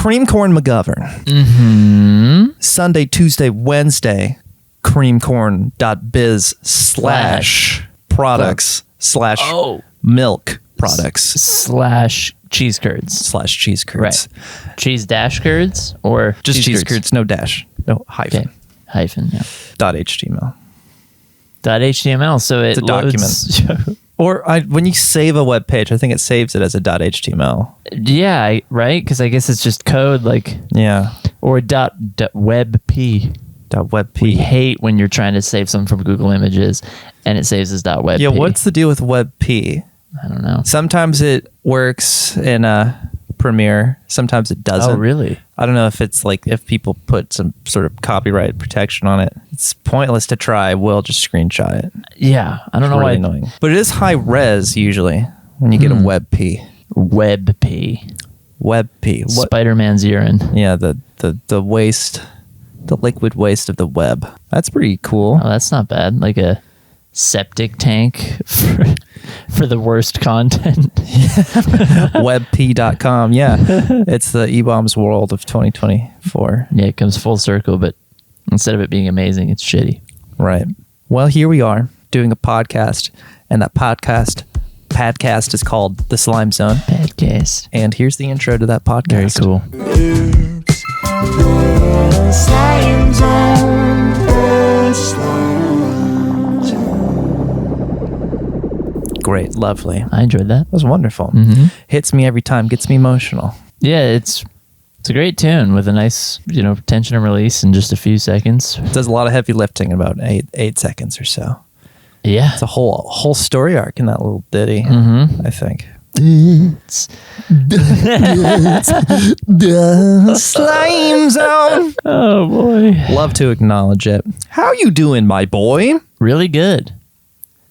Cream Corn McGovern. Sunday, Tuesday, Wednesday, creamcorn.biz/products/milk products /cheese curds. /cheese curds. Right. Cheese dash curds or just cheese curds, no dash, no hyphen. Okay. Hyphen, yeah. .html. .html, so It's a document. Or when you save a web page, I think it saves it as a .html. Yeah, right? Because I guess it's just code, like... Yeah. Or .webp. .webp. We hate when you're trying to save something from Google Images, and it saves as .webp. Yeah, what's the deal with WebP? I don't know. Sometimes it works in Premiere. Sometimes it doesn't. Oh, really? I don't know if it's like if people put some sort of copyright protection on it. It's pointless to try. We'll just screenshot it. Yeah, I don't know really why. Annoying. But it is high res usually when you get a WebP. WebP. WebP. Spider-Man's urine. Yeah, the waste, the liquid waste of the web. That's pretty cool. Oh, that's not bad. Like a septic tank for the worst content. Webp.com. Yeah. It's the E-Bombs world of 2024. Yeah, it comes full circle, but instead of it being amazing, it's shitty. Right. Well, here we are doing a podcast, and that podcast is called The Slime Zone. Podcast. And here's the intro to that podcast. Very cool. It's the Slime Zone. The Slime Zone. Great. Lovely. I enjoyed that. That was wonderful. Mm-hmm. Hits me every time. Gets me emotional. Yeah, it's a great tune with a nice, tension and release in just a few seconds. Does a lot of heavy lifting in about eight seconds or so. Yeah. It's a whole story arc in that little ditty, I think. It's The Slime Zone. Oh, boy. Love to acknowledge it. How you doing, my boy? Really good.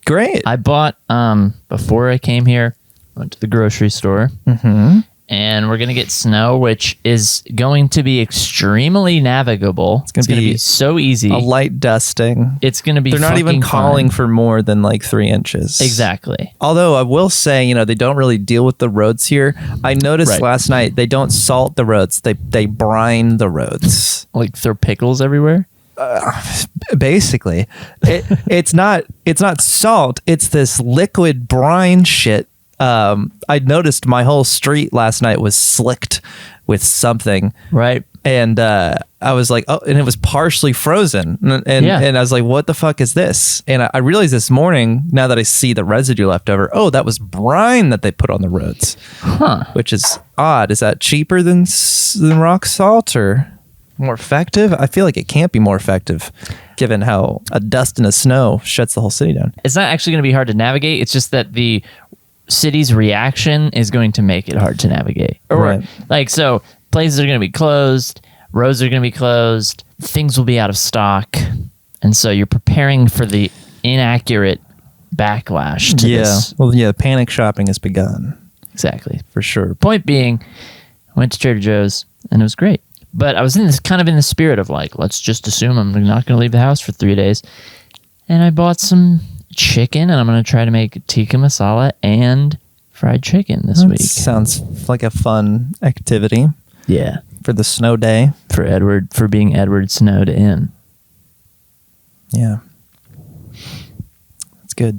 Great. I bought, before I came here, went to the grocery store. Mm-hmm. And we're going to get snow, which is going to be extremely navigable. It's going to be so easy. A light dusting. It's going to be They're not even calling for more than like 3 inches. Exactly. Although I will say, they don't really deal with the roads here. I noticed last night they don't salt the roads. They brine the roads. Like throw pickles everywhere? Basically. It's not salt. It's this liquid brine shit. I noticed my whole street last night was slicked with something. Right. And I was like, oh, and it was partially frozen. And I was like, what the fuck is this? And I realized this morning, now that I see the residue left over, oh, that was brine that they put on the roads. Huh. Which is odd. Is that cheaper than rock salt or more effective? I feel like it can't be more effective given how a dust and a snow shuts the whole city down. It's not actually going to be hard to navigate. It's just that the city's reaction is going to make it hard to navigate. So places are going to be closed, roads are going to be closed, things will be out of stock, and so you're preparing for the inaccurate backlash to this. Well, yeah, panic shopping has begun. Exactly. For sure. Point being, I went to Trader Joe's and it was great. But I was in the spirit of like, let's just assume I'm not going to leave the house for 3 days. And I bought some chicken, and I'm going to try to make tikka masala and fried chicken this week. Sounds like a fun activity. Yeah. For the snow day. For being Edward snowed in. Yeah. That's good.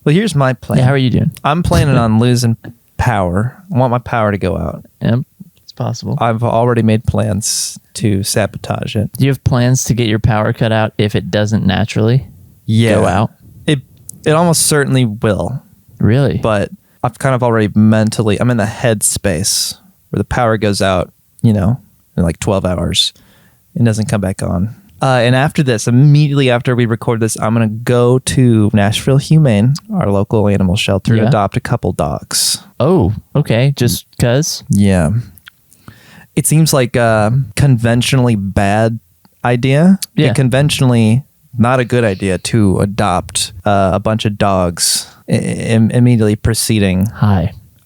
Well, here's my plan. Yeah, how are you doing? I'm planning on losing power. I want my power to go out. Yep, it's possible. I've already made plans to sabotage it. Do you have plans to get your power cut out if it doesn't naturally go out? It almost certainly will. Really? But I've kind of already mentally, I'm in the headspace where the power goes out, in like 12 hours. It doesn't come back on. And after this, immediately after we record this, I'm going to go to Nashville Humane, our local animal shelter, to adopt a couple dogs. Oh, okay. Just because? Yeah. It seems like a conventionally bad idea. Yeah. Conventionally not a good idea to adopt a bunch of dogs immediately preceding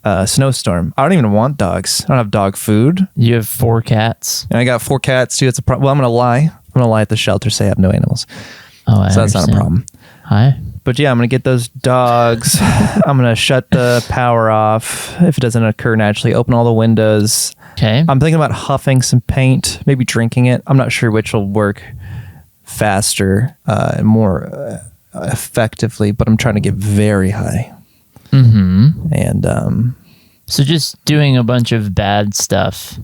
a snowstorm. I don't even want dogs. I don't have dog food. You have 4 cats. And I got 4 cats too. It's a problem. Well, I'm going to lie. I'm going to lie at the shelter, say I have no animals. Oh, so that's not a problem. Hi. But yeah, I'm going to get those dogs. I'm going to shut the power off if it doesn't occur naturally. Open all the windows. Okay. I'm thinking about huffing some paint, maybe drinking it. I'm not sure which will work faster and more effectively, but I'm trying to get very high. Mm-hmm. And So just doing a bunch of bad stuff.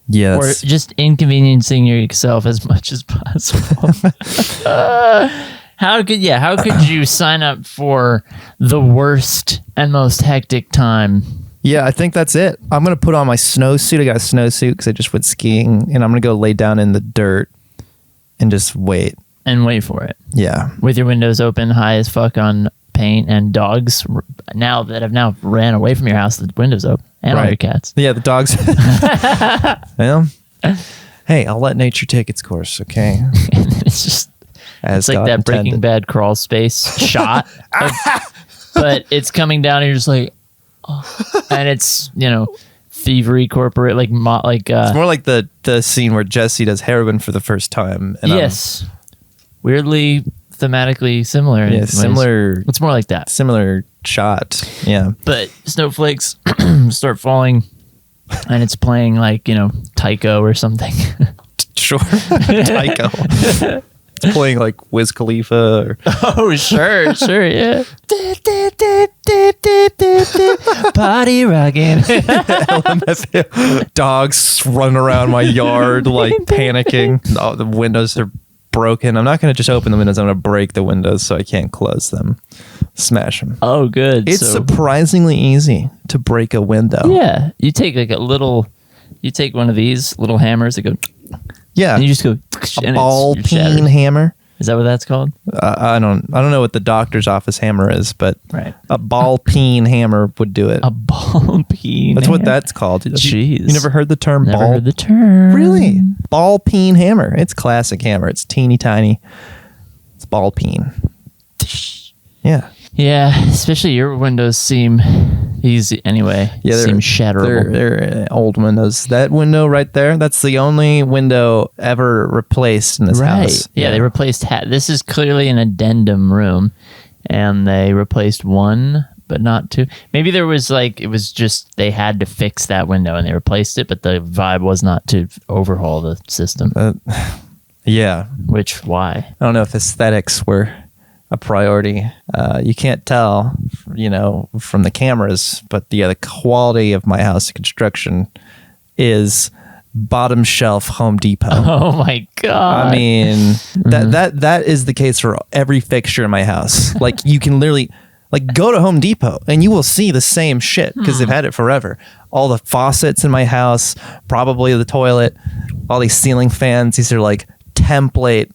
yes. Or just inconveniencing yourself as much as possible. How could you sign up for the worst and most hectic time? Yeah, I think that's it. I'm going to put on my snowsuit. I got a snowsuit because I just went skiing, and I'm going to go lay down in the dirt and just wait. And wait for it. Yeah. With your windows open, high as fuck on paint, and dogs now that have now ran away from your house, the windows open, and all your cats. Yeah, the dogs. Well, hey, I'll let nature take its course, okay? It's just As it's like God that intended. Breaking Bad crawl space shot, but it's coming down, and you're just like, oh. And it's thievery corporate It's more like the scene where Jesse does heroin for the first time. And yes, weirdly thematically similar. in Yeah, ways. similar. It's more like that. Similar shot. Yeah. But snowflakes start falling, and it's playing like Taiko or something. Sure. Tycho. It's playing like Wiz Khalifa. Or Oh, sure, yeah. Party rocking. dogs running around my yard like panicking. Oh, the windows are broken. I'm not going to just open the windows. I'm going to break the windows so I can't close them. Smash them. Oh, good. It's So- surprisingly easy to break a window. yeah. You take you take one of these little hammers that go, Yeah. and you just go, A ball peen hammer. Is that what that's called? I don't know what the doctor's office hammer is, but Right. a ball peen hammer would do it. A ball peen. That's what that's called. Jeez. You never heard the term Never ball? heard the term. Really? Ball peen hammer. It's classic hammer. It's teeny tiny. It's ball peen. Yeah. Yeah, especially your windows seem easy anyway. Yeah, Seem shatterable. They're old windows. That window right there, that's the only window ever replaced in this house. Yeah, they replaced this is clearly an addendum room, and they replaced one but not two. Maybe there was it was just they had to fix that window and they replaced it, but the vibe was not to overhaul the system. Yeah. Why? I don't know if aesthetics were a priority. You can't tell, from the cameras, but the quality of my house construction is bottom shelf Home Depot. Oh my god! I mean, that is the case for every fixture in my house. Like you can literally go to Home Depot and you will see the same shit because they've had it forever. All the faucets in my house, probably the toilet, all these ceiling fans. These are like template.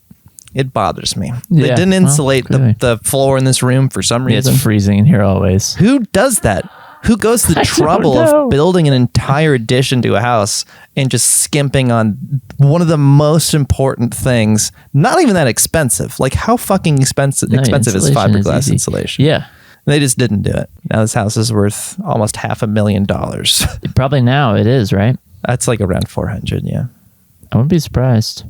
It bothers me. They Yeah, didn't insulate clearly. the floor in this room for some Yeah, reason. it's freezing in here always. Who does that? Who goes to the I don't trouble know. of building an entire addition to a house and just skimping on one of the most important things? Not even that expensive. Like how fucking expensive is insulation is fiberglass easy. insulation? Yeah, They just didn't do it. Now this house is worth almost $500,000. probably now it is, right? That's like around 400. Yeah, I wouldn't be surprised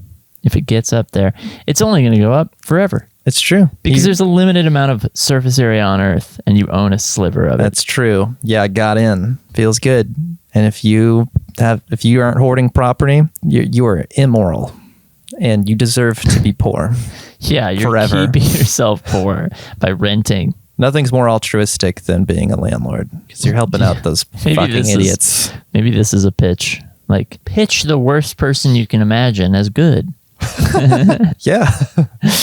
if it gets up there. It's only going to go up forever it's true. because there's a limited amount of surface area on Earth, and you own a sliver of it. That's true. Yeah, I got in. Feels good. And if you aren't hoarding property, you are immoral, and you deserve to be poor. Yeah, you're forever. keeping yourself poor by renting. Nothing's more altruistic than being a landlord because you're helping out those fucking idiots. Maybe this is a pitch. Pitch the worst person you can imagine as good. Yeah,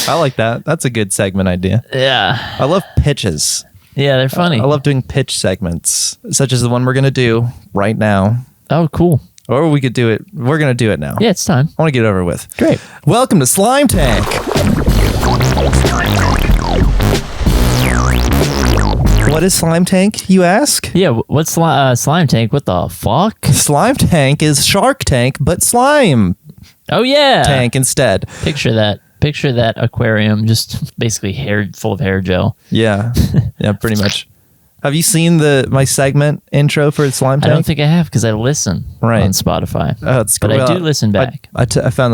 I like that. That's a good segment idea. Yeah. I love pitches. Yeah, they're funny. I love doing pitch segments, such as the one we're going to do right now. Oh, cool. Or we could do it. We're going to do it now. Yeah, it's time. I want to get it over with. Great. Welcome to Slime Tank. What is Slime Tank, you ask? Yeah, what's Slime Tank? What the fuck? Slime Tank is Shark Tank, but slime Oh, yeah. tank instead. Picture that aquarium, just basically full of hair gel. Yeah. Yeah, pretty much. Have you seen my segment intro for Slime I Tank? don't think I have because I listen Right. on Spotify. Oh, it's But cool. I do listen back. I found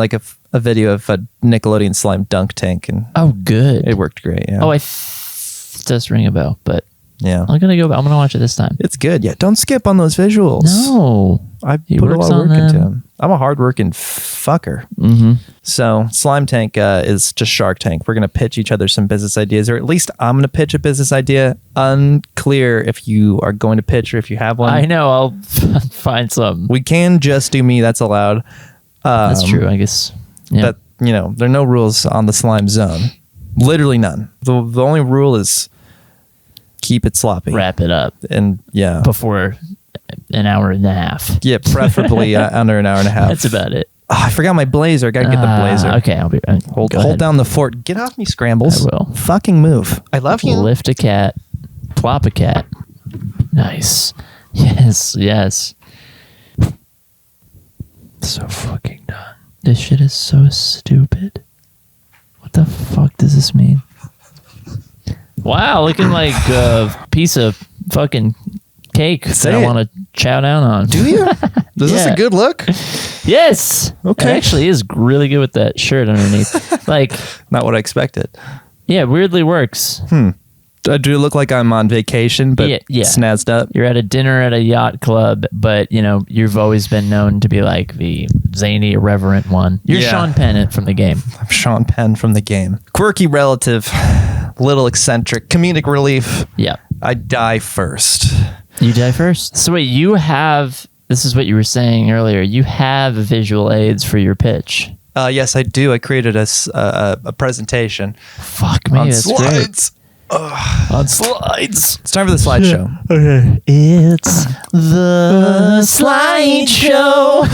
a video of a Nickelodeon slime dunk tank, and Oh, good. it worked great. Yeah. Oh, I does ring a bell, but Yeah. I'm gonna watch it this time. It's good. Yeah. Don't skip on those visuals. No, I He put a works lot of on work into them. them. I'm a hardworking fucker. Mm-hmm. So Slime Tank is just Shark Tank. We're going to pitch each other some business ideas, or at least I'm going to pitch a business idea. Unclear if you are going to pitch or if you have one. I know. I'll find some. We can just do me. That's allowed. That's true. I guess. Yeah. That, there are no rules on the Slime Zone. Literally none. The only rule is keep it sloppy. Wrap it up And yeah. before an hour and a half. Yeah, preferably under an hour and a half. That's about it. Oh, I forgot my blazer. Gotta get the blazer. Okay, I'll be. Hold go ahead. down the fort. Get off me, Scrambles. I will. Fucking move. I love you. Lift a cat, plop a cat. Nice. Yes. So fucking done. This shit is so stupid. What the fuck does this mean? Wow, looking like a piece of fucking cake Say that I it. want to chow down on. Do you? Is this Yeah. a good look? Yes. Okay. It actually is really good with that shirt underneath. Like, Not what I expected. yeah, weirdly works. Do I look like I'm on vacation, but Yeah. snazzed up? You're at a dinner at a yacht club, but you've always been known to be like the zany, irreverent one. You're Yeah. Sean Penn from the game. I'm Sean Penn from the game. Quirky relative, little eccentric, comedic relief. Yeah. I die first. You die first. So wait, this is what you were saying earlier. You have visual aids for your pitch. Yes, I do. I created a presentation Fuck me, on that's great. slides. On slides. It's time for the slideshow. Okay. It's the slideshow.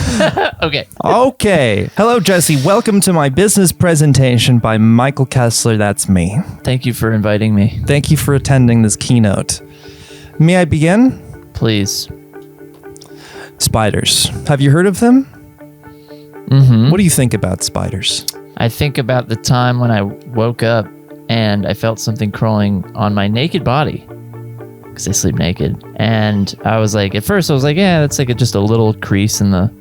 Okay. Okay. Hello, Jesse. Welcome to my business presentation by Michael Kessler. That's me. Thank you for inviting me. Thank you for attending this keynote. May I begin? Please. Spiders. Have you heard of them? Mm-hmm. What do you think about spiders? I think about the time when I woke up and I felt something crawling on my naked body because I sleep naked. And I was like, at first I was like, yeah, that's like just a little crease in the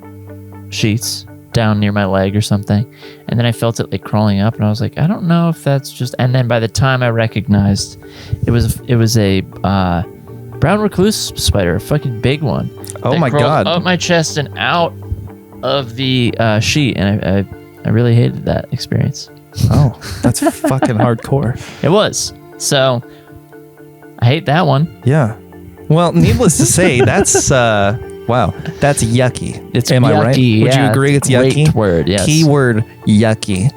sheets down near my leg or something. And then I felt it like crawling up and I was like, I don't know if that's just, and then by the time I recognized it was a brown recluse spider, a fucking big one. Oh that my crawled God. up my chest and out of the sheet. And I really hated that experience. Oh, that's fucking hardcore. It was. So I hate that one. Yeah. Well, needless to say, that's wow, that's yucky. Am I right? yucky, Would you yeah. agree it's Great yucky? word, yes. Keyword yucky.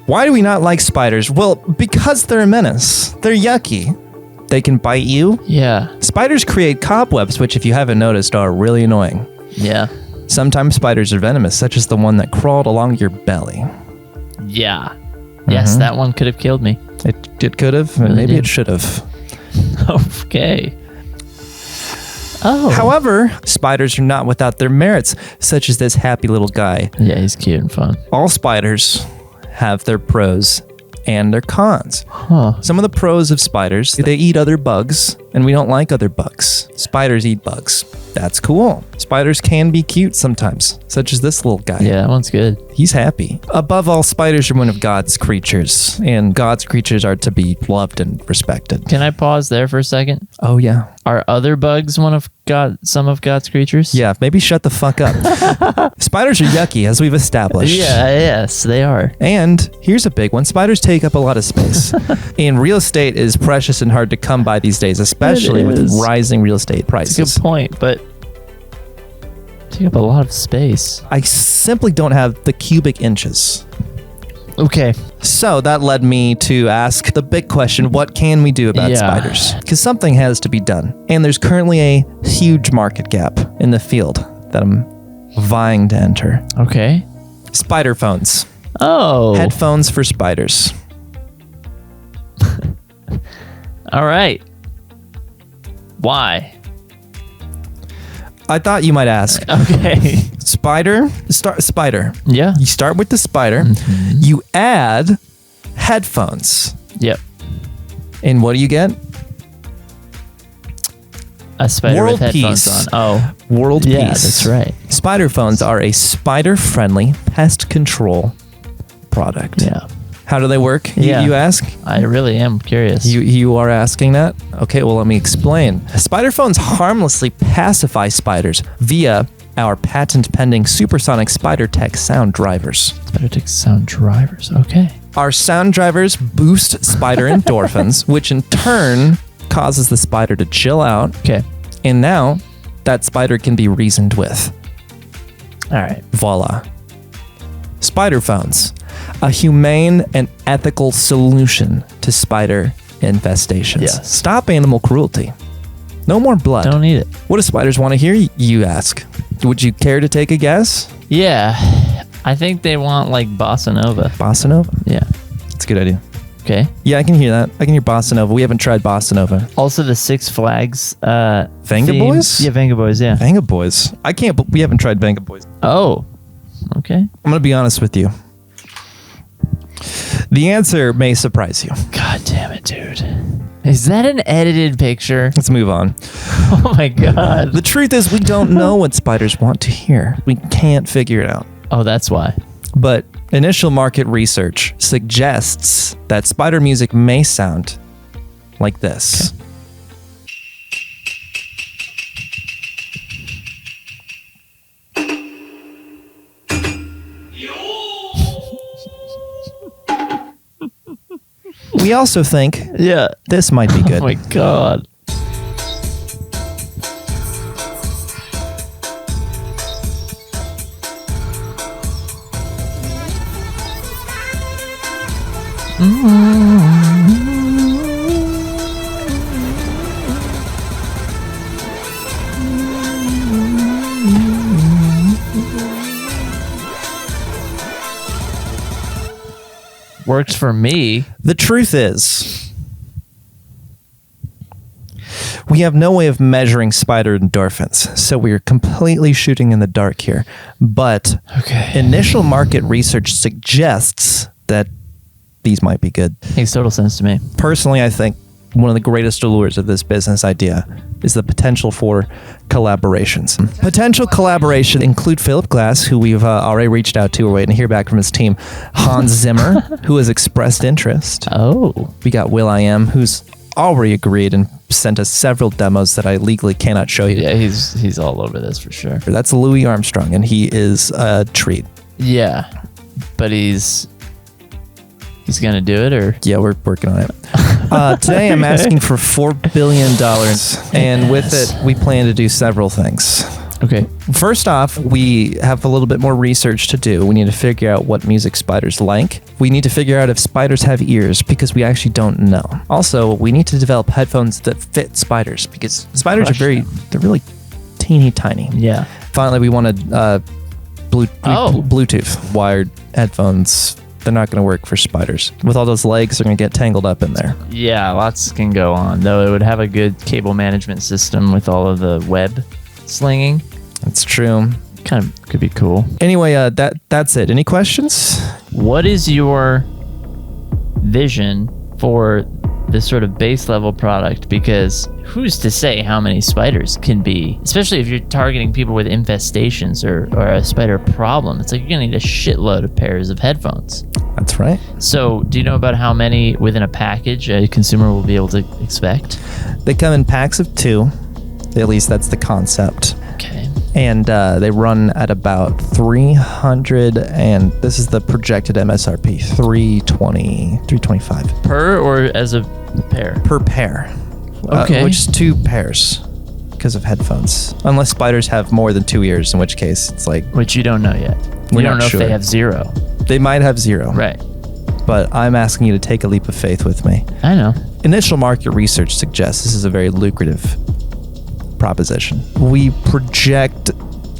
Why do we not like spiders? Well, because they're a menace. They're yucky. They can bite you. Yeah. Spiders create cobwebs, which, if you haven't noticed, are really annoying. Yeah. Sometimes spiders are venomous, such as the one that crawled along your belly. Yeah. Yes, that one could have killed me. It could have, and Really maybe did. it should have. Okay. Oh. However, spiders are not without their merits, such as this happy little guy. Yeah, he's cute and fun. All spiders have their pros and their cons. Huh. Some of the pros of spiders, they eat other bugs, and we don't like other bugs. Spiders eat bugs. That's cool. Spiders can be cute sometimes, such as this little guy. Yeah, that one's good. He's happy. Above all, spiders are one of God's creatures, and God's creatures are to be loved and respected. Can I pause there for a second? Oh, yeah. Are other bugs some of God's creatures? Yeah, maybe shut the fuck up. Spiders are yucky, as we've established. Yeah, yes, they are. And here's a big one. Spiders take up a lot of space. And real estate is precious and hard to come by these days, especially with is. rising real estate It's a prices. good point, but take up a lot of space. I simply don't have the cubic inches. Okay. So that led me to ask the big question, what can we do about Yeah. spiders? Because something has to be done. And there's currently a huge market gap in the field that I'm vying to enter. Okay. Spider phones. Oh. Headphones for spiders. All right. Why? I thought you might ask. Okay. Spider. Yeah. You start with the spider. You add headphones. Yep. And what do you get? A spider World with headphones peace. on. Oh. World Yeah, peace. that's right. Spider phones are a spider-friendly pest control product. Yeah. How do they work? Yeah. You ask? I really am curious. You are asking that? Okay, well, let me explain. Spider phones harmlessly pacify spiders via our patent-pending supersonic spider tech sound drivers. Spider tech sound drivers. Okay. Our sound drivers boost spider endorphins, which in turn causes the spider to chill out. Okay. And now that spider can be reasoned with. All right. Voila. Spider phones, a humane and ethical solution to spider infestations. Yes. Stop animal cruelty. No more blood. Don't eat it. What do spiders want to hear? You ask. Would you care to take a guess? Yeah. I think they want like bossa nova. Bossa Nova? Yeah. That's a good idea. Okay. Yeah, I can hear that. I can hear Bossa Nova. We haven't tried Bossa Nova. Also, the Six Flags. Venga theme. Boys? Yeah, Venga Boys. Yeah. Venga Boys. We haven't tried Venga Boys. Oh. Okay. I'm going to be honest with you. The answer may surprise you. God damn it, dude. Is that an edited picture? Let's move on. Oh my god. The truth is, we don't know what spiders want to hear. We can't figure it out. Oh, that's why. But initial market research suggests that spider music may sound like this. Okay. We also think Yeah. this might be good. Oh my god. Works for me. The truth is, we have no way of measuring spider endorphins, so we're completely shooting in the dark here. But Okay. initial market research suggests that these might be good. Makes total sense to me. Personally, I think one of the greatest allures of this business idea is the potential for collaborations. Potential collaboration include Philip Glass, who we've already reached out to. We're waiting to hear back from his team. Hans Zimmer, who has expressed interest. Oh. We got Will.i.am, who's already agreed and sent us several demos that I legally cannot show you. Yeah, he's all over this for sure. That's Louis Armstrong, and he is a treat. Yeah. But he's gonna do it, or Yeah, we're working on it. Today, I'm asking for $4 billion, and with it, we plan to do several things. okay. First off, we have a little bit more research to do. We need to figure out what music spiders like. We need to figure out if spiders have ears, because we actually don't know. Also, we need to develop headphones that fit spiders, because spiders Crush they're really teeny tiny. Yeah. Finally, we wanted Bluetooth wired headphones. They're not going to work for spiders. With all those legs, they're going to get tangled up in there. Yeah, lots can go on. Though it would have a good cable management system with all of the web slinging. That's true. Kind of could be cool. Anyway, that's it. Any questions? What is your vision for this sort of base level product? Because who's to say how many spiders can be, especially if you're targeting people with infestations or a spider problem. It's like you're gonna need a shitload of pairs of headphones. That's right. So do you know about how many within a package a consumer will be able to expect? They come in packs of 2. At least that's the concept. Okay. And they run at about 300, and this is the projected MSRP, 325 Per or as a pair? per pair. Okay. Which is 2 pairs because of headphones. Unless spiders have more than 2 ears, in which case it's like, Which you don't know yet. We're You don't not know sure. if they have 0. they might have 0. Right. But I'm asking you to take a leap of faith with me. I know. Initial market research suggests this is a very lucrative proposition. We project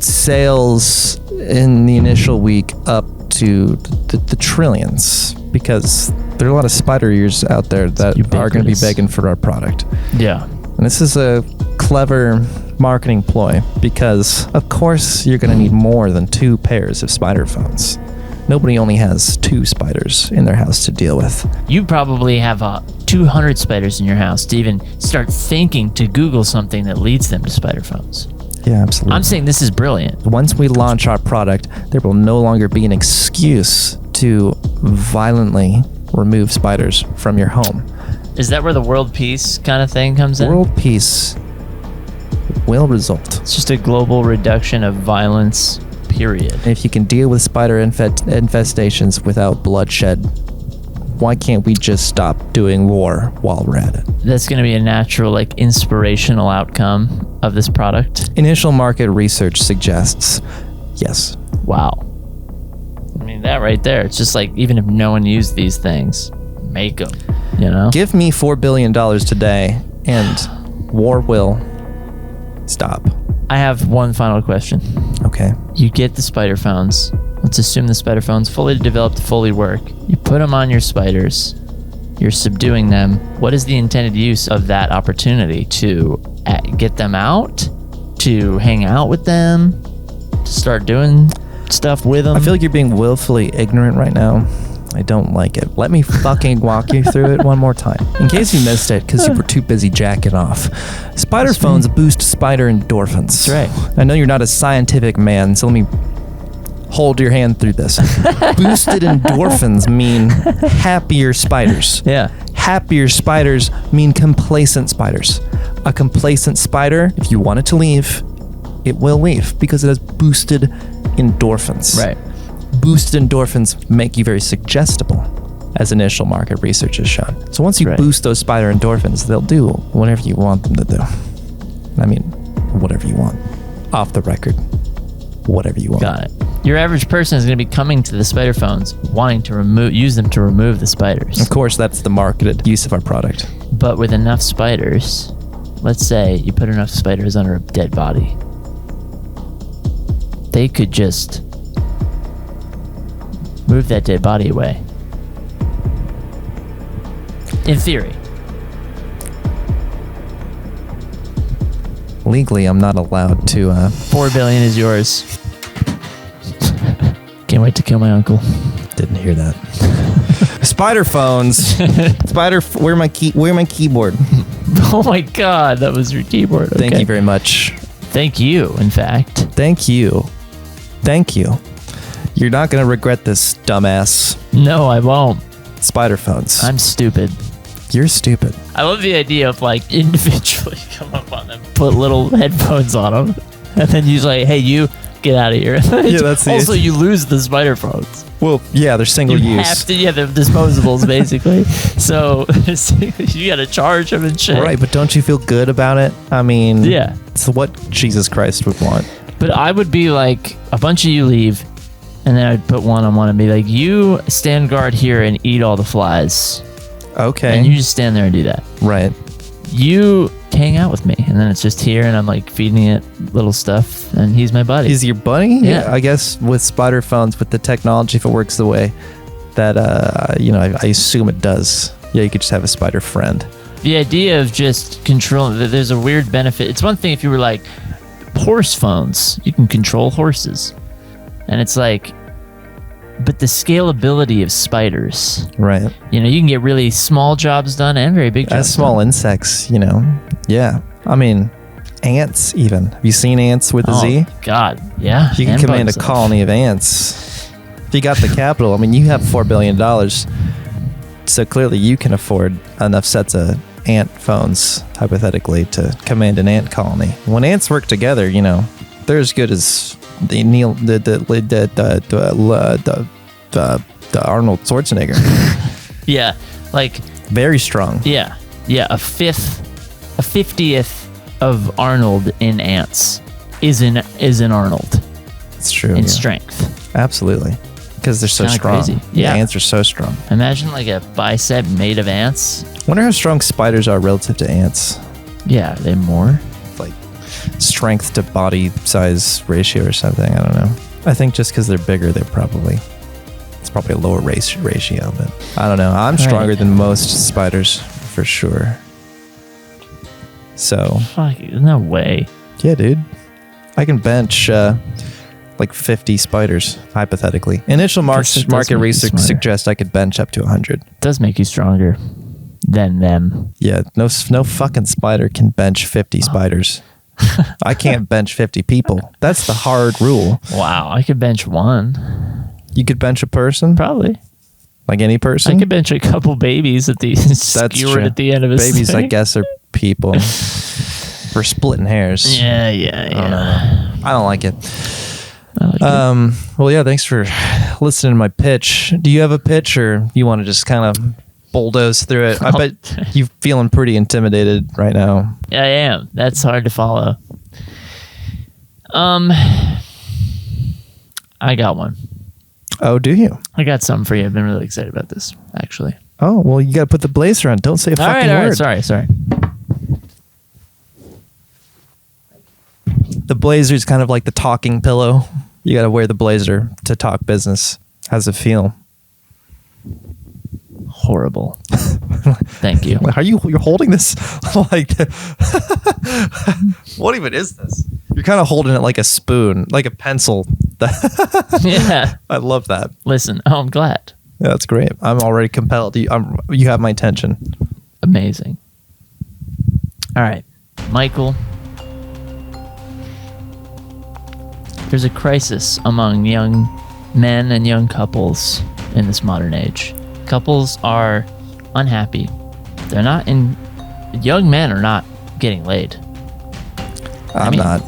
sales in the initial week up to the trillions, because there are a lot of spider ears out there that are going to be ubiquitous. begging for our product. Yeah. And this is a clever marketing ploy, because of course you're going to need more than 2 pairs of spider phones. Nobody only has 2 spiders in their house to deal with. You probably have 200 spiders in your house to even start thinking to Google something that leads them to spider phones. Yeah, absolutely. I'm saying this is brilliant. Once we launch our product, there will no longer be an excuse to violently remove spiders from your home. Is that where the world peace kind of thing comes in? World peace will result. It's just a global reduction of violence, period. If you can deal with spider infestations without bloodshed, why can't we just stop doing war while we're at it? That's going to be a natural, like, inspirational outcome of this product. Initial market research suggests yes. Wow. I mean, that right there, it's just like, even if no one used these things, make them, you know? Give me $4 billion today and war will stop. I have one final question. Okay. You get the spider phones. Let's assume the spider phones fully developed, fully work. You put them on your spiders. You're subduing them. What is the intended use of that opportunity? To get them out? To hang out with them? To start doing stuff with them? I feel like you're being willfully ignorant right now. I don't like it. Let me fucking walk you through it one more time. In case you missed it because you were too busy jacking off. Spider phones boost spider endorphins. That's right. I know you're not a scientific man, so let me hold your hand through this. Boosted endorphins mean happier spiders. Yeah. Happier spiders mean complacent spiders. A complacent spider, if you want it to leave, it will leave because it has boosted endorphins. Right. Boosted endorphins make you very suggestible, as initial market research has shown. So once you Right. boost those spider endorphins, they'll do whatever you want them to do. I mean, whatever you want. Off the record, whatever you want. Got it. Your average person is going to be coming to the spider phones wanting to use them to remove the spiders. Of course, that's the marketed use of our product. But with enough spiders, let's say you put enough spiders under a dead body, they could just move that dead body away. In theory. Legally, I'm not allowed to. $4 billion is yours. Can't wait to kill my uncle. Didn't hear that. Spider phones. Where my keyboard? Oh my god, that was your keyboard. Thank Okay. you very much. Thank you, in fact. Thank you. You're not gonna regret this, dumbass. No, I won't. Spider phones. I'm stupid. You're stupid. I love the idea of, like, individually come up on them, put little headphones on them, and then you're like, hey, you, get out of here. Yeah, that's the also, you lose the spider phones. Well, yeah, they're single You use. have to, yeah, they're disposables, basically. So you got to charge them and shit. Right, but don't you feel good about it? I mean, Yeah. it's what Jesus Christ would want. But I would be like, a bunch of you leave, and then I'd put one on one and be like, you stand guard here and eat all the flies. Okay. And you just stand there and do that. Right. You hang out with me, and then it's just here, and I'm like feeding it little stuff, and he's my buddy. Is your buddy? Yeah. I guess with spider phones, with the technology, if it works the way that, I assume it does. Yeah, you could just have a spider friend. The idea of just controlling, there's a weird benefit. It's one thing if you were like, horse phones, you can control horses. And it's like, but the scalability of spiders, Right. you can get really small jobs done and very big jobs As small done. insects, Yeah. I mean, ants even. Have you seen ants with a Z? God, yeah. You can and command a bugs. colony of ants. If you got the capital, I mean, you have $4 billion. So clearly you can afford enough sets of ant phones, hypothetically, to command an ant colony. When ants work together, they're as good as the Arnold Schwarzenegger. Yeah, like, Very strong. yeah, a 50th of Arnold in ants is in Arnold It's true. in yeah. strength. Absolutely. Because they're so Kinda strong. crazy. The Yeah. ants are so strong. Imagine like a bicep made of ants. Wonder how strong spiders are relative to ants. Yeah, they're more. Like strength to body size ratio or something. I don't know. I think just because they're bigger, it's probably a lower ratio, but I don't know. I'm stronger Right. than most spiders for sure. So Fuck, no way. yeah, dude, I can bench like 50 spiders hypothetically. Initial Guess it does market make you research smarter. suggests I could bench up to 100. It does make you stronger than them. Yeah, no fucking spider can bench 50 spiders. I can't bench 50 people. That's the hard rule. Wow, I could bench one. You could bench a person? Probably. Like any person? I could bench a couple babies at the skewered true. at the end of a Babies, I thing. guess, are people. We're splitting hairs. Yeah. I don't like it. I like it. Well, yeah, thanks for listening to my pitch. Do you have a pitch, or you want to just kind of bulldoze through it? I bet you're feeling pretty intimidated right now. I am. That's hard to follow. I got one. Oh, do you? I got something for you. I've been really excited about this, actually. Oh, well, you got to put the blazer on. Don't say a fucking word. Sorry. The blazer's kind of like the talking pillow. You got to wear the blazer to talk business. How's it feel? Horrible. Thank you. You're holding this like what even is this? You're kind of holding it like a spoon, like a pencil. Yeah. I love that. Listen, I'm glad. Yeah, that's great. I'm already compelled. You have my attention. Amazing. All right, Michael. There's a crisis among young men and young couples in this modern age. Couples are unhappy. Young men are not getting laid. I'm not.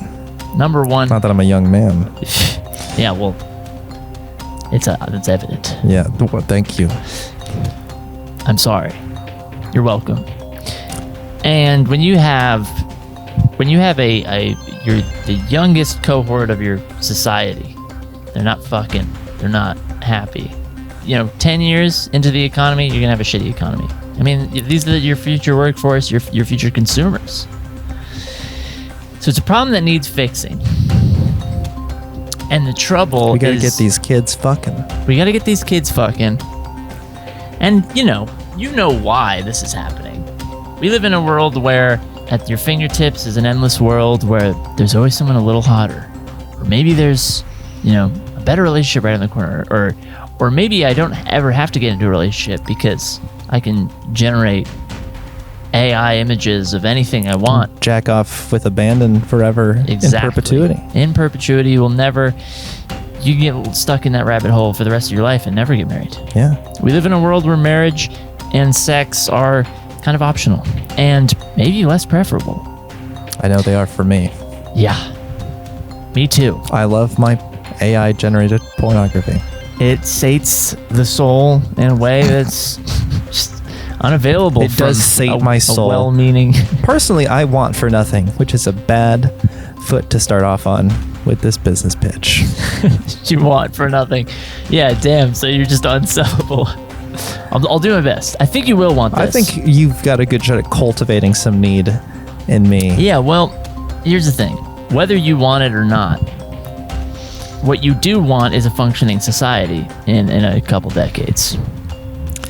Number one. Not that I'm a young man. Yeah, well, it's evident. Yeah, well, thank you. I'm sorry. You're welcome. And when you have you're the youngest cohort of your society, they're not fucking, they're not happy. 10 years into the economy, you're gonna have a shitty economy. I mean, these are your future workforce, your future consumers. So it's a problem that needs fixing. And the trouble We gotta is get these kids fucking. we gotta get these kids fucking. And you know why this is happening. We live in a world where at your fingertips is an endless world where there's always someone a little hotter. Or maybe there's, a better relationship right in the corner. Or maybe I don't ever have to get into a relationship because I can generate AI images of anything I want. Jack off with abandon forever. Exactly. In perpetuity. In perpetuity, you get stuck in that rabbit hole for the rest of your life and never get married. Yeah. We live in a world where marriage and sex are kind of optional and maybe less preferable. I know they are for me. Yeah. Me too. I love my AI generated pornography. It sates the soul in a way that's just unavailable. It does sate my soul. A well-meaning. Personally, I want for nothing, which is a bad foot to start off on with this business pitch. You want for nothing. Yeah, damn. So you're just unsellable. I'll do my best. I think you will want this. I think you've got a good shot at cultivating some need in me. Yeah, well, here's the thing. Whether you want it or not, what you do want is a functioning society in a couple decades.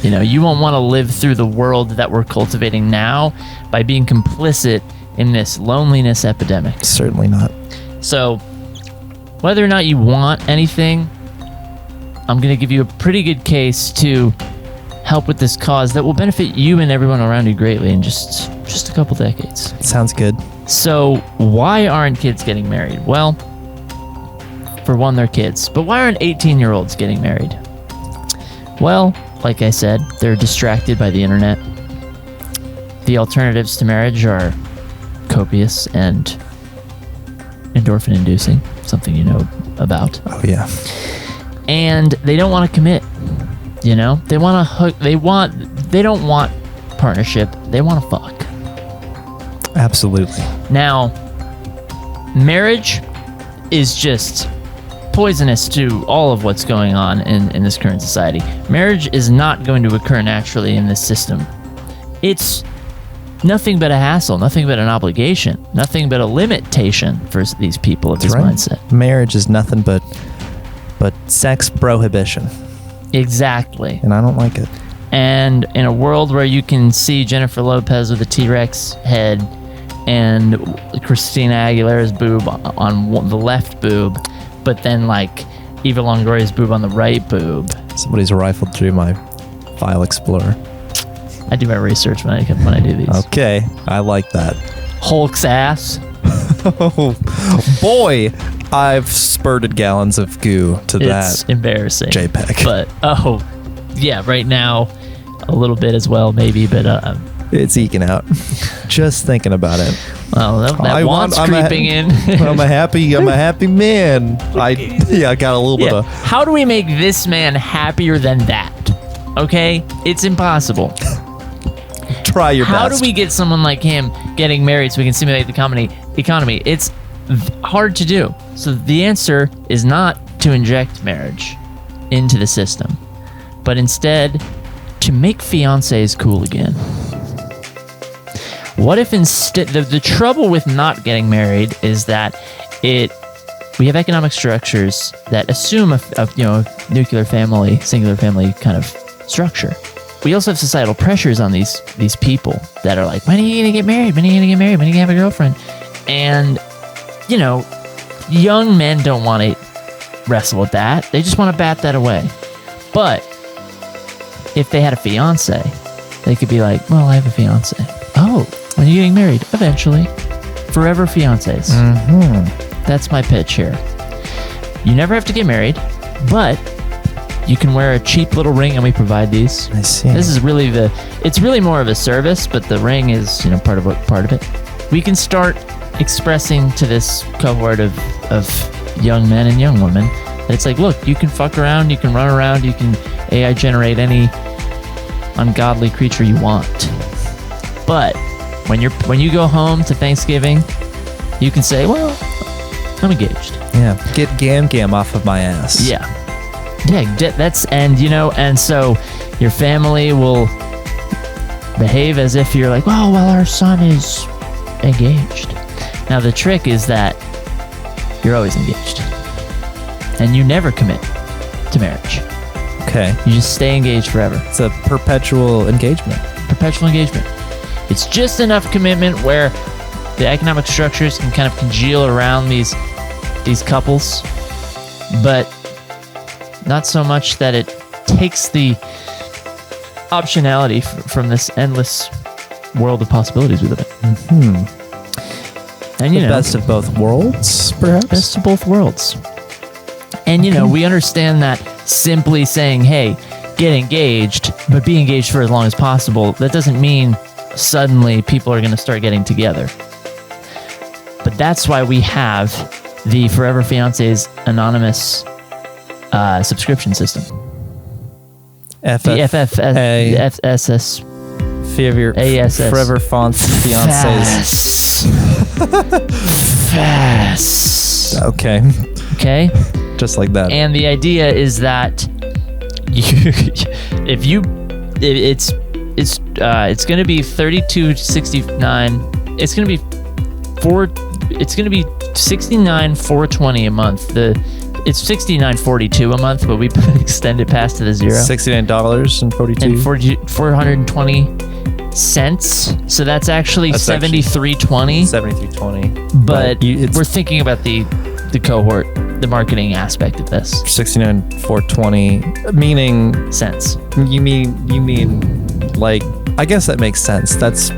You won't want to live through the world that we're cultivating now by being complicit in this loneliness epidemic. Certainly not. So, whether or not you want anything, I'm going to give you a pretty good case to help with this cause that will benefit you and everyone around you greatly in just a couple decades. Sounds good. So, why aren't kids getting married? Well, for one, they're kids. But why aren't 18-year-olds getting married? Well, like I said, they're distracted by the internet. The alternatives to marriage are copious and endorphin-inducing, something you know about. Oh, yeah. And they don't want to commit. They want to hook. They don't want partnership. They want to fuck. Absolutely. Now, marriage is just poisonous to all of what's going on in this current society. Marriage is not going to occur naturally in this system. It's nothing but a hassle, nothing but an obligation, nothing but a limitation for these people of this mindset. Marriage is nothing but sex prohibition. Exactly. And I don't like it. And in a world where you can see Jennifer Lopez with a T-Rex head and Christina Aguilera's boob on the left boob, but then like Eva Longoria's boob on the right boob. Somebody's rifled through my file explorer. I do my research when I do these. Okay, I like that. Hulk's ass. Oh, boy, I've spurted gallons of goo to It's that embarrassing. JPEG. But Yeah, right now, a little bit as well, maybe, but It's eking out. Just thinking about it. well, that want's creeping in. I'm a happy man. I got a little bit of. How do we make this man happier than that? Okay, it's impossible. Try your How best. do we get someone like him getting married so we can stimulate the economy? It's hard to do. So the answer is not to inject marriage into the system, but instead to make fiancés cool again. What if instead the trouble with not getting married is that we have economic structures that assume a nuclear family, singular family kind of structure. We also have societal pressures on these people that are like, when are you gonna get married? When are you gonna get married? When are you gonna have a girlfriend? And young men don't want to wrestle with that. They just want to bat that away. But if they had a fiance, they could be like, well, I have a fiance. Oh, when are you getting married? Eventually. Forever fiancés. Mm-hmm. That's my pitch here. You never have to get married, but you can wear a cheap little ring, and we provide these. I see. This is really it's really more of a service, but the ring is, part of it. We can start expressing to this cohort of young men and young women that it's like, look, you can fuck around, you can run around, you can AI generate any ungodly creature you want. But when you go home to Thanksgiving, you can say, well, I'm engaged. Yeah. Get gam off of my ass. Yeah, that's and so your family will behave as if you're like, oh, well, our son is engaged. Now the trick is that you're always engaged, and you never commit to marriage. Okay. You just stay engaged forever. It's a perpetual engagement. Perpetual engagement. It's just enough commitment where the economic structures can kind of congeal around these couples, but not so much that it takes the optionality from this endless world of possibilities we live in. Mm-hmm. And the best of both worlds, perhaps? Best of both worlds. And we understand that simply saying, hey, get engaged, but be engaged for as long as possible, that doesn't mean suddenly people are going to start getting together. But that's why we have the Forever Fiancés Anonymous subscription system. FFSS. Forever Fiancés. Fast. Okay. Just like that. And the idea is that it's going to be $32.69. It's going to be $69,420 a month. It's $69.42 a month, but we extend it past to the zero. $69.42. 420 cents. So that's actually $73.20. $73.20. But we're thinking about the cohort, the marketing aspect of this. $69.420, meaning cents. You mean like, I guess that makes sense. That's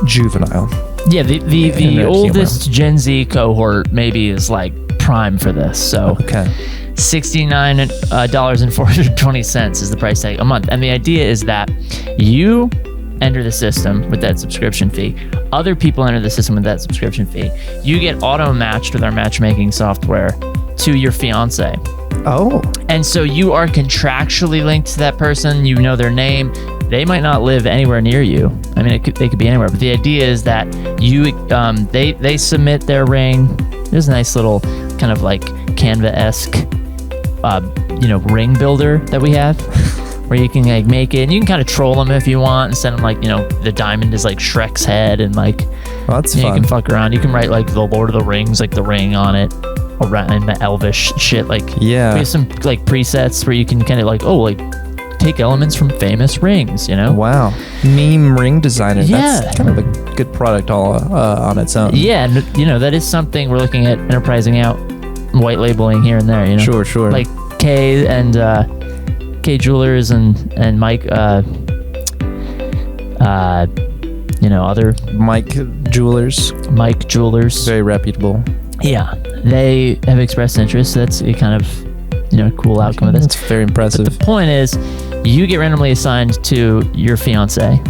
juvenile. Yeah, the oldest Gen Z cohort maybe is like prime for this. So okay. $69.420 is the price tag a month. And the idea is that you enter the system with that subscription fee. Other people enter the system with that subscription fee. You get auto-matched with our matchmaking software to your fiance. Oh. And so you are contractually linked to that person. You know their name. They might not live anywhere near you. I mean, they could be anywhere. But the idea is that they submit their ring. There's a nice little kind of like Canva-esque, ring builder that we have, where you can like make it, and you can kind of troll them if you want, and send them like the diamond is like Shrek's head, and like that's fun. You can fuck around. You can write like the Lord of the Rings, like the ring on it, around in the elvish shit. Like we have some like presets where you can kind of like take elements from famous rings, Wow. Meme ring designer. Yeah. That's kind of a good product all on its own. Yeah, and that is something we're looking at enterprising out, white labeling here and there, Sure. Like K and K Jewelers and Mike other Mike Jewelers. Very reputable. Yeah. They have expressed interest. That's kind of cool outcome of this. That's very impressive. But the point is, you get randomly assigned to your fiance.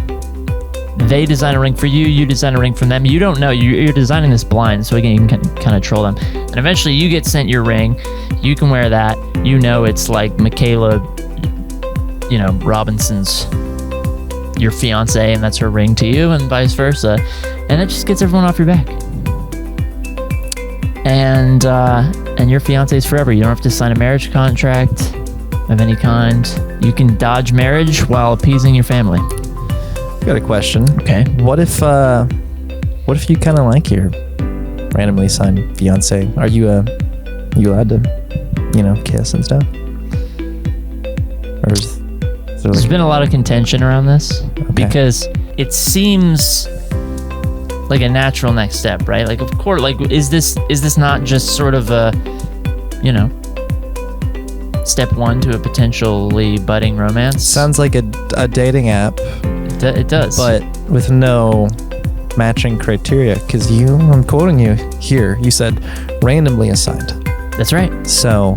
They design a ring for you. You design a ring for them. You don't know. You're designing this blind, so again, you can kind of troll them. And eventually, you get sent your ring. You can wear that. It's like Michaela, Robinson's your fiance, and that's her ring to you, and vice versa. And it just gets everyone off your back. And your fiance is forever. You don't have to sign a marriage contract of any kind. You can dodge marriage while appeasing your family. Got a question. Okay. What if you kind of like your randomly assigned fiance? Are you allowed to, kiss and stuff? Or is there There's been a lot of contention around this because it seems like a natural next step, right? Like, of course, like, is this not just sort of a, step one to a potentially budding romance? Sounds like a dating app. It does. But with no matching criteria, because I'm quoting you here, you said randomly assigned. That's right. So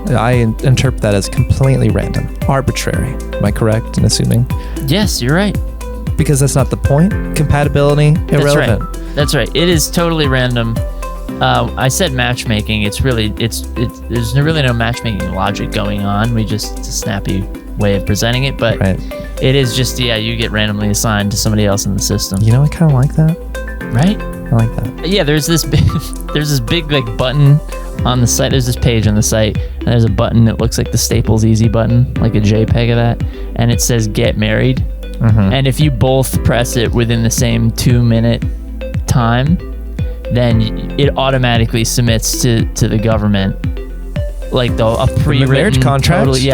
I interpret that as completely random, arbitrary. Am I correct in assuming? Yes, you're right. Because that's not the point. Compatibility, irrelevant. That's right. It is totally random. I said matchmaking. There's really no matchmaking logic going on. It's a snappy way of presenting it, but it is just, you get randomly assigned to somebody else in the system. I kind of like that. Right? I like that. Yeah, there's this big like button on the site. There's this page on the site, and there's a button that looks like the Staples Easy button, like a JPEG of that, and it says "Get Married." Mm-hmm. And if you both press it within the same 2-minute time, then it automatically submits to the government, like a pre-written marriage contract. Totally,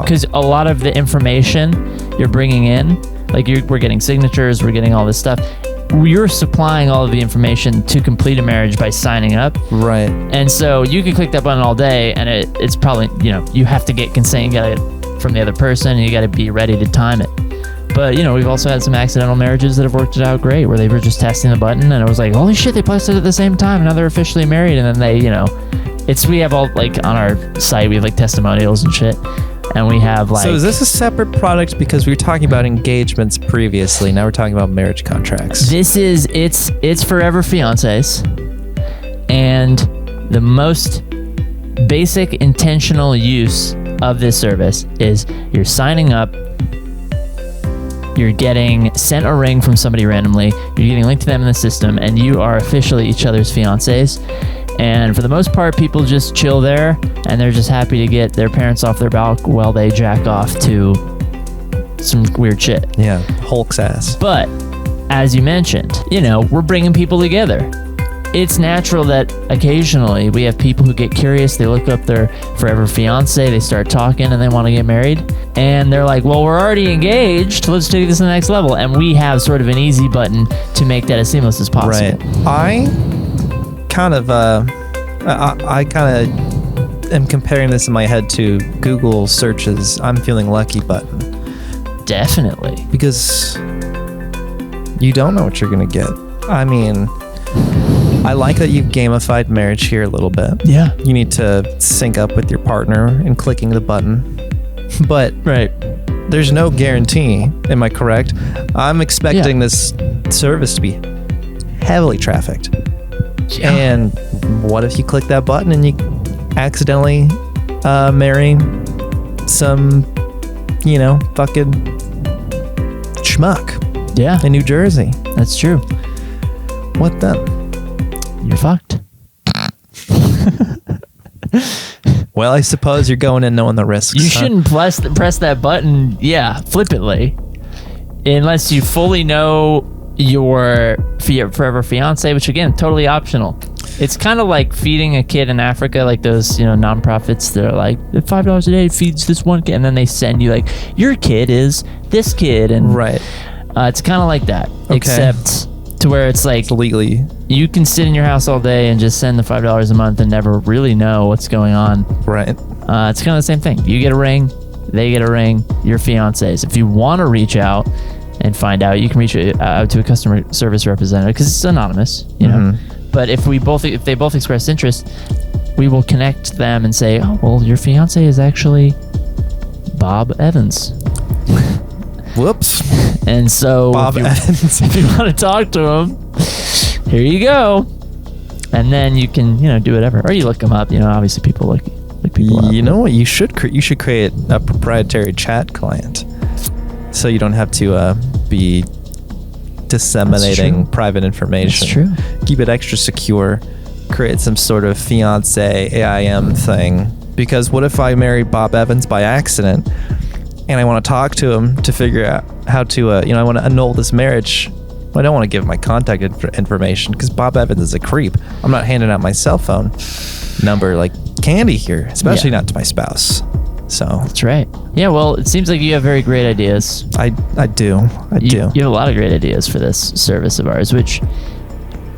because a lot of the information you're bringing in, like we're getting signatures, we're getting all this stuff. You're supplying all of the information to complete a marriage by signing up. Right. And so you can click that button all day, and it's probably, you have to get consent, you got to from the other person, and you got to be ready to time it. But, we've also had some accidental marriages that have worked it out great, where they were just testing the button, and it was like, holy shit, they pressed it at the same time, and now they're officially married. And then they, we have all, like, on our site, we have, like, testimonials and shit. And we have, like... So is this a separate product? Because we were talking about engagements previously. Now we're talking about marriage contracts. It's forever fiancés. And the most basic intentional use of this service is you're signing up, you're getting sent a ring from somebody randomly, you're getting linked to them in the system, and you are officially each other's fiancés. And for the most part, people just chill there, and they're just happy to get their parents off their back while they jack off to some weird shit. Yeah, Hulk's ass. But, as you mentioned, we're bringing people together. It's natural that occasionally we have people who get curious, they look up their forever fiance, they start talking, and they want to get married. And they're like, well, we're already engaged, let's take this to the next level. And we have sort of an easy button to make that as seamless as possible. Right. I kind of am comparing this in my head to Google searches "I'm feeling lucky" button. Definitely. Because you don't know what you're going to get. I mean, I like that you've gamified marriage here a little bit. Yeah. You need to sync up with your partner and clicking the button. But there's no guarantee. Am I correct? I'm expecting this service to be heavily trafficked. Yeah. And what if you click that button and you accidentally marry some, fucking schmuck? Yeah. In New Jersey. That's true. What then? You're fucked. Well, I suppose you're going in knowing the risks. You shouldn't press that button, flippantly, unless you fully know your forever fiance, which again, totally optional. It's kind of like feeding a kid in Africa, like those, nonprofits that are like, $5 a day feeds this one kid, and then they send you like, your kid is this kid, and it's kind of like that, except to where it's like legally you can sit in your house all day and just send the $5 a month and never really know what's going on. Right. It's kind of the same thing. You get a ring, they get a ring, your fiancés. If you want to reach out and find out, you can reach out to a customer service representative because it's anonymous, But if they both express interest, we will connect them and say, oh, well, your fiance is actually Bob Evans. Whoops. And so Bob Evans. if you want to talk to him, here you go. And then you can, do whatever. Or you look them up. Obviously people look people up. You know what? You should create a proprietary chat client, so you don't have to be disseminating private information. That's true. Keep it extra secure. Create some sort of fiance AIM thing. Because what if I marry Bob Evans by accident, and I want to talk to him to figure out how to, I want to annul this marriage. I don't want to give my contact information because Bob Evans is a creep. I'm not handing out my cell phone number like candy here, especially not to my spouse. So that's right. Yeah, well, it seems like you have very great ideas. I do. You have a lot of great ideas for this service of ours, which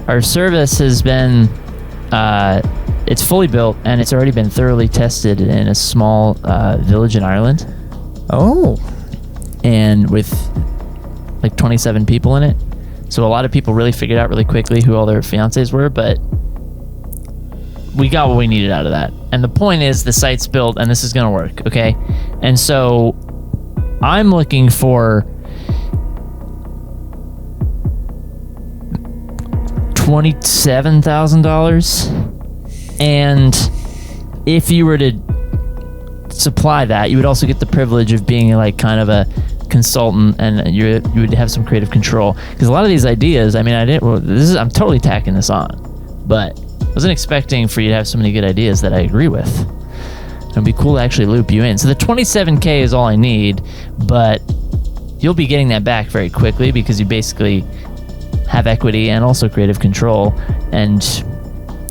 our service has been, it's fully built and it's already been thoroughly tested in a small village in Ireland. Oh. And with like 27 people in it. So a lot of people really figured out really quickly who all their fiancés were, but we got what we needed out of that. And the point is the site's built and this is going to work, okay? And so I'm looking for $27,000. And if you were to supply that, you would also get the privilege of being like kind of a consultant, and you would have some creative control, because a lot of these ideas, I'm totally tacking this on, but I wasn't expecting for you to have so many good ideas that I agree with. It'd be cool to actually loop you in. So the 27K is all I need, but you'll be getting that back very quickly because you basically have equity and also creative control, and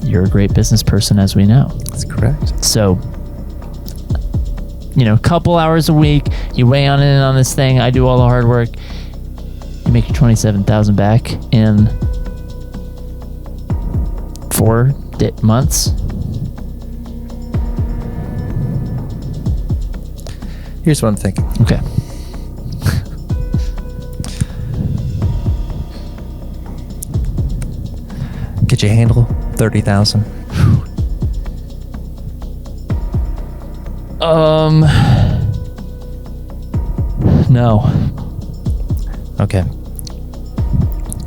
you're a great business person, as we know. That's correct. So a couple hours a week, you weigh on in on this thing, I do all the hard work, you make your 27,000 back in 4 months. Here's what I'm thinking. Okay. Could you handle 30,000? No. Okay.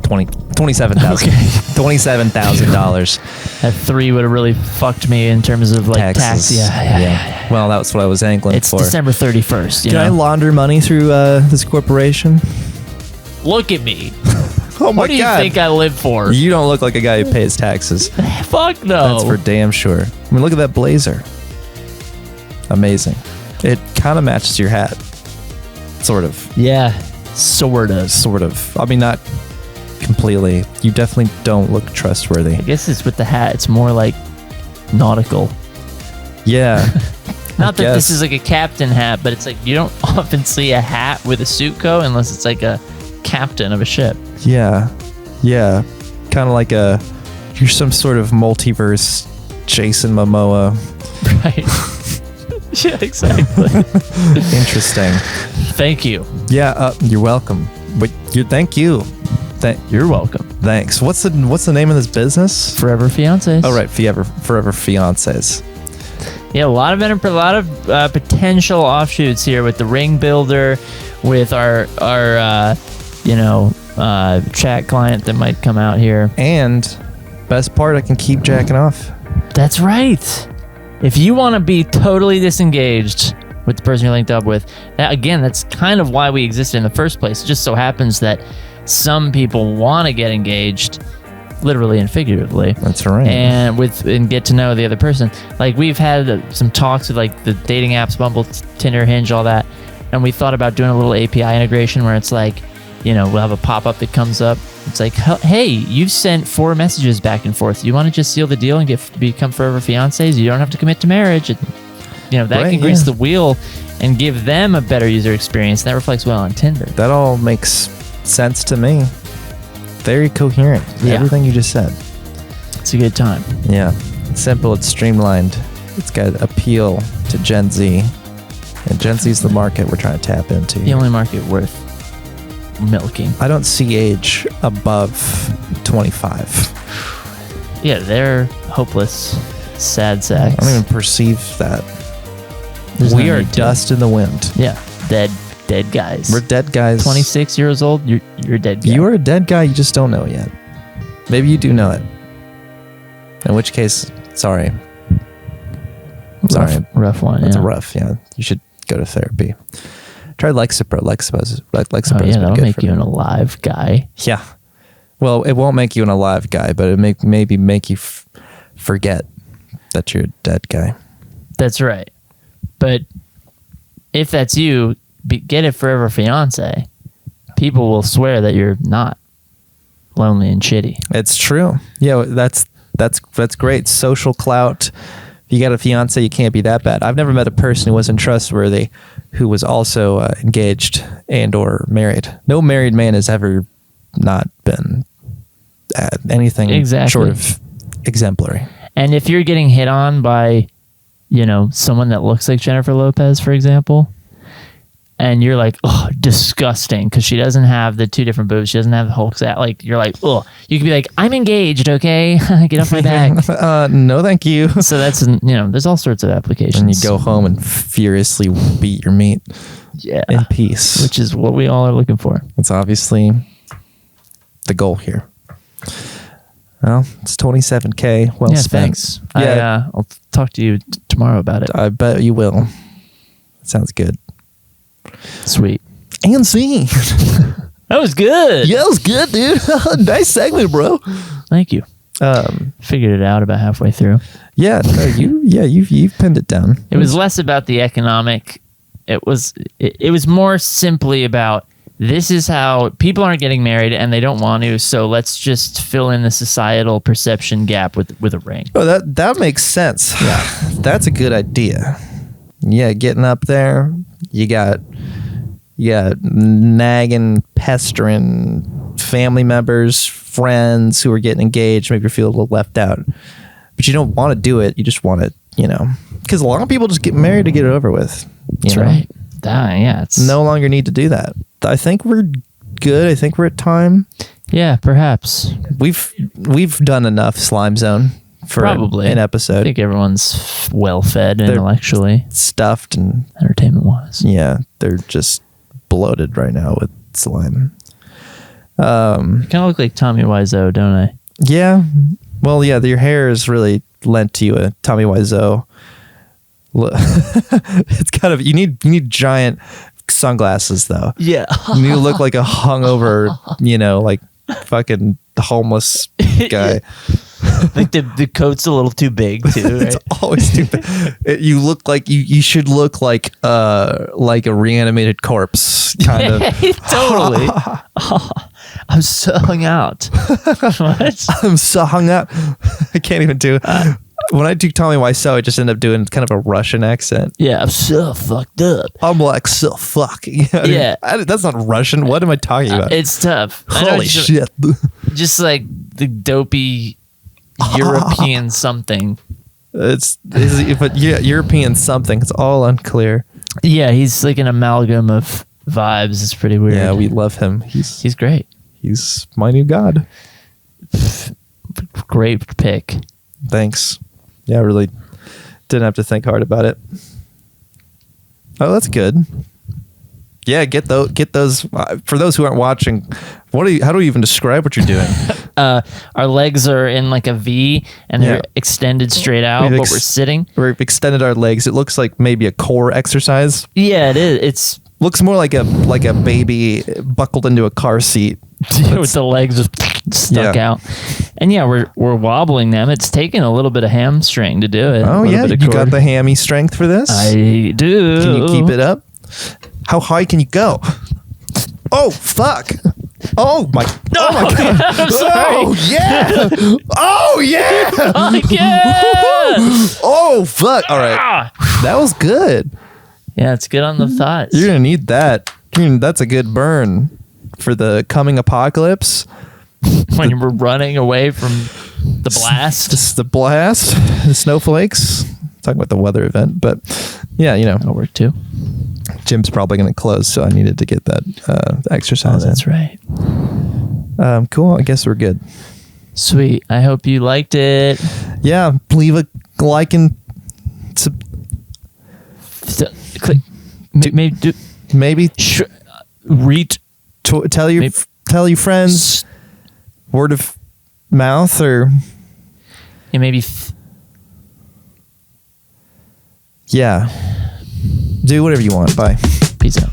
27,000. Okay. $27,000. That 3 would have really fucked me in terms of like tax. Yeah. Well, that's what I was angling It's for. December 31st. Can I launder money through this corporation? Look at me. Oh my What do you God. think I live for? You don't look like a guy who pays taxes. Fuck no. That's for damn sure. I mean, look at that blazer. Amazing. It kind of matches your hat. Sort of. Yeah. Sort of. Sort of. I mean, not completely. You definitely don't look trustworthy. I guess it's with the hat. It's more like nautical. Yeah. Not that guess. this is like a captain hat, but it's like you don't often see a hat with a suit coat unless it's like a captain of a ship. Yeah. Yeah. Kind of like you're some sort of multiverse Jason Momoa. Right. Yeah, exactly. Interesting. Thank you. Yeah, you're welcome. But thank you. You're welcome. Thanks. What's the name of this business? Forever Fiancés. Oh, right. Forever Fiancés. Yeah, a lot of potential offshoots here with the ring builder, with our chat client that might come out here. And best part, I can keep jacking off. That's right. If you want to be totally disengaged with the person you're linked up with, that's kind of why we exist in the first place. It just so happens that some people want to get engaged, literally and figuratively. That's right. And get to know the other person. Like, we've had some talks with like the dating apps, Bumble, Tinder, Hinge, all that, and we thought about doing a little API integration where it's like, we'll have a pop-up that comes up. It's like, hey, you've sent 4 messages back and forth. You want to just seal the deal and become forever fiancés? You don't have to commit to marriage. And, that can grease the wheel and give them a better user experience. That reflects well on Tinder. That all makes sense to me. Very coherent. Yeah. Everything you just said. It's a good time. Yeah. It's simple. It's streamlined. It's got appeal to Gen Z. And Gen Z is the market we're trying to tap into. The only market worth milking. I don't see age above 25. Yeah, they're hopeless. sad sacks. I don't even perceive that. There's We no are need to. dust in the wind. Yeah, dead guys. We're dead guys. 26 years old. You're a dead guy. You are a dead guy. You just don't know it yet. Maybe you do know it. In which case, sorry. Sorry. Rough one. That's yeah. rough. Yeah, you should go to therapy. Try Lexapro. Lexapro Oh yeah, that'll make you an alive guy. Yeah. Well, it won't make you an alive guy, but it maybe make you forget that you're a dead guy. That's right. But if that's you, get a forever fiance. People will swear that you're not lonely and shitty. It's true. Yeah, that's great. Social clout. If you got a fiance, you can't be that bad. I've never met a person who wasn't trustworthy, who was also engaged and or married. No married man has ever not been anything Exactly. short of exemplary. And if you're getting hit on by, someone that looks like Jennifer Lopez, for example, and you're like, oh, disgusting, because she doesn't have the two different boobs, she doesn't have the Hulk's out. Like, you're like, oh, you could be like, I'm engaged, okay? Get off my back. No, thank you. So that's, there's all sorts of applications. And you go home and furiously beat your meat yeah, in peace. which is what we all are looking for. It's obviously the goal here. Well, it's 27K. Well Yeah, spent. thanks. Yeah, I'll talk to you tomorrow about it. I bet you will. Sounds good. Sweet. And see. That was good. Yeah, it was good, dude. Nice segment, bro. Thank you. Figured it out about halfway through. Yeah, no, you've pinned it down. It was less about the economic. It was more simply about, this is how people aren't getting married and they don't want to, so let's just fill in the societal perception gap with a ring. Oh, that makes sense. Yeah, that's a good idea. Yeah, getting up there, you got nagging, pestering family members, friends who are getting engaged. Maybe you feel a little left out, but you don't want to do it. You just want to, because a lot of people just get married to get it over with. That's right. Yeah, it's No longer need to do that. I think we're good. I think we're at time. Yeah, perhaps. We've done enough Slime Zone for Probably an I episode. think everyone's well fed intellectually, Stuffed and entertainment wise. yeah, they're just bloated right now with slime. Kind of look like Tommy Wiseau, don't I? Yeah. Well, yeah, your hair is really lent to you a Tommy Wiseau. It's kind of you need giant sunglasses though. Yeah. You need to look like a hungover, like fucking homeless guy. Like the coat's a little too big too. Right? It's always stupid. You look like you should look like a reanimated corpse kind of. Totally. I'm so hung out. What? I'm so hung up. I can't even do. When I do Tommy Wiseau, I just end up doing kind of a Russian accent. Yeah, I'm so fucked up. I'm like, so fuck. Yeah. That's not Russian. What am I talking about? It's tough. I know Holy shit. Just like the dopey European something. But yeah, European something. It's all unclear. Yeah, he's like an amalgam of vibes. It's pretty weird. Yeah, we love him. He's great. He's my new god. Great pick. Thanks. Yeah, I really didn't have to think hard about it. Oh, that's good. Yeah, get those. For those who aren't watching, how do we even describe what you're doing? Our legs are in like a V and they're extended straight out, but we're sitting. We've extended our legs. It looks like maybe a core exercise. Yeah, it is. It's Looks more like a baby buckled into a car seat with the legs just stuck out. And yeah, we're wobbling them. It's taking a little bit of hamstring to do it. Oh yeah, you got the hammy strength for this? I do. Can you keep it up? How high can you go? Oh fuck! Oh my! Oh my god! Oh yeah! Oh yeah! Oh yeah! Oh fuck! All right, that was good. Yeah, it's good on the thighs. You're gonna need that. That's a good burn for the coming apocalypse. When we're running away from the blast. The blast, the snowflakes. Talking about the weather event, but yeah, That'll work too. Gym's probably going to close, so I needed to get that exercise. Oh, that's right. Cool. I guess we're good. Sweet. I hope you liked it. Yeah, leave like and Click. Maybe maybe read. tell your friends, word of mouth, or Maybe. Yeah. Do whatever you want. Bye. Peace out.